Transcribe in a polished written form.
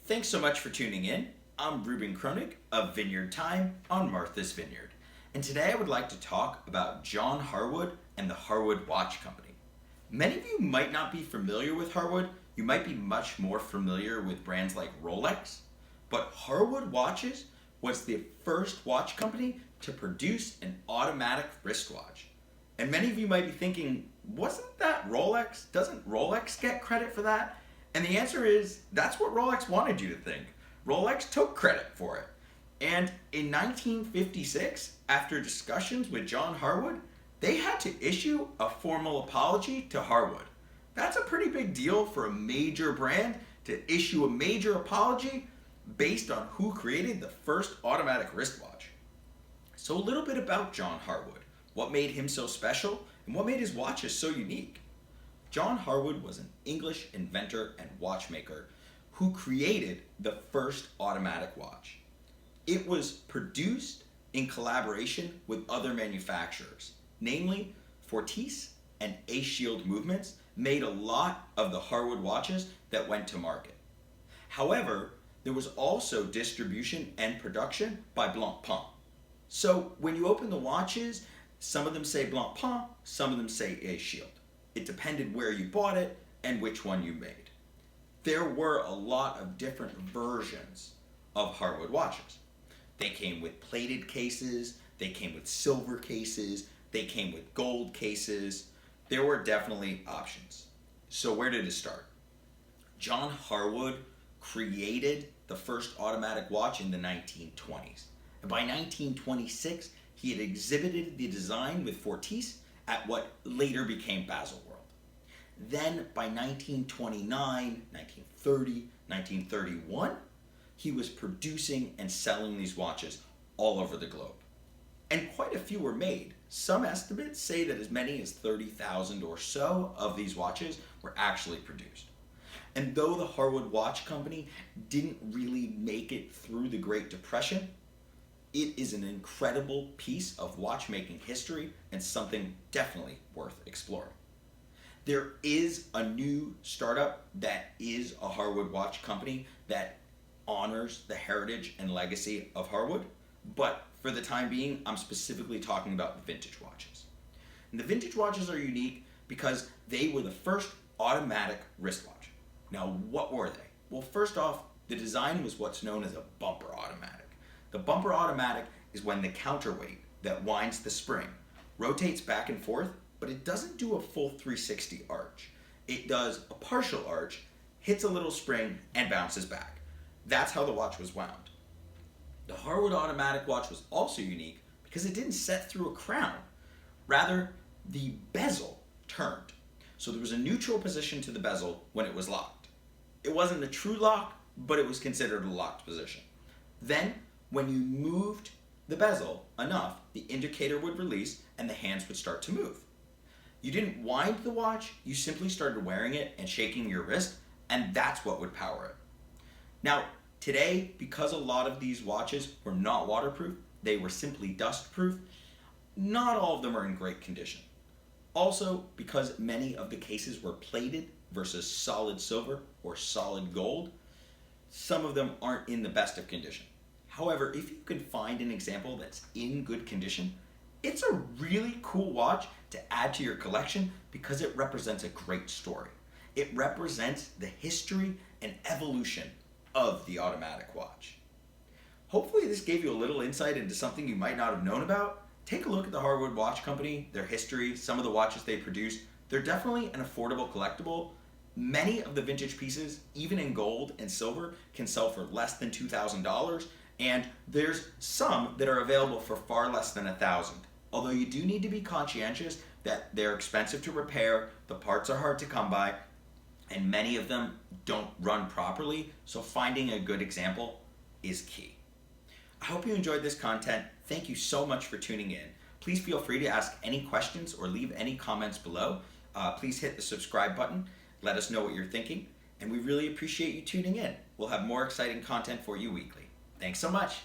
Thanks so much for tuning in. I'm Ruben Kronig of Vineyard Time on Martha's Vineyard. And today I would like to talk about John Harwood and the Harwood Watch Company. Many of you might not be familiar with Harwood. You might be much more familiar with brands like Rolex. But Harwood Watches was the first watch company to produce an automatic wristwatch. And many of you might be thinking, wasn't that Rolex? Doesn't Rolex get credit for that? And the answer is, that's what Rolex wanted you to think. Rolex took credit for it. And in 1956, after discussions with John Harwood, they had to issue a formal apology to Harwood. That's a pretty big deal for a major brand to issue a major apology based on who created the first automatic wristwatch. So a little bit about John Harwood, what made him so special, and what made his watches so unique. John Harwood was an English inventor and watchmaker who created the first automatic watch. It was produced in collaboration with other manufacturers, namely Fortis and A Shield Movements made a lot of the Harwood watches that went to market. However, there was also distribution and production by Blancpain. So when you open the watches, some of them say Blancpain, some of them say A Shield. It depended where you bought it and which one you made. There were a lot of different versions of Harwood watches. They came with plated cases, they came with silver cases, they came with gold cases. There were definitely options. So where did it start? John Harwood created the first automatic watch in the 1920s. And by 1926, he had exhibited the design with Fortis at what later became Baselworld. Then by 1929, 1930, 1931, he was producing and selling these watches all over the globe. And quite a few were made. Some estimates say that as many as 30,000 or so of these watches were actually produced. And though the Harwood Watch Company didn't really make it through the Great Depression, it is an incredible piece of watchmaking history and something definitely worth exploring. There is a new startup that is a Harwood watch company that honors the heritage and legacy of Harwood, but for the time being, I'm specifically talking about the vintage watches. And the vintage watches are unique because they were the first automatic wristwatch. Now, what were they? Well, first off, the design was what's known as a bumper automatic. The bumper automatic is when the counterweight that winds the spring rotates back and forth, but it doesn't do a full 360 arch. It does a partial arch, hits a little spring, and bounces back. That's how the watch was wound. The Harwood automatic watch was also unique because it didn't set through a crown. Rather, the bezel turned. So there was a neutral position to the bezel when it was locked. It wasn't a true lock, but it was considered a locked position. Then, when you moved the bezel enough, the indicator would release and the hands would start to move. You didn't wind the watch, you simply started wearing it and shaking your wrist, and that's what would power it. Now, today, because a lot of these watches were not waterproof, they were simply dustproof, not all of them are in great condition. Also, because many of the cases were plated versus solid silver or solid gold, some of them aren't in the best of condition. However, if you can find an example that's in good condition, it's a really cool watch to add to your collection because it represents a great story. It represents the history and evolution of the automatic watch. Hopefully this gave you a little insight into something you might not have known about. Take a look at the Harwood Watch Company, their history, some of the watches they produce. They're definitely an affordable collectible. Many of the vintage pieces, even in gold and silver, can sell for less than $2,000. And there's some that are available for far less than $1,000. Although you do need to be conscientious that they're expensive to repair, the parts are hard to come by, and many of them don't run properly, so finding a good example is key. I hope you enjoyed this content. Thank you so much for tuning in. Please feel free to ask any questions or leave any comments below. Please hit the subscribe button. Let us know what you're thinking, and we really appreciate you tuning in. We'll have more exciting content for you weekly. Thanks so much.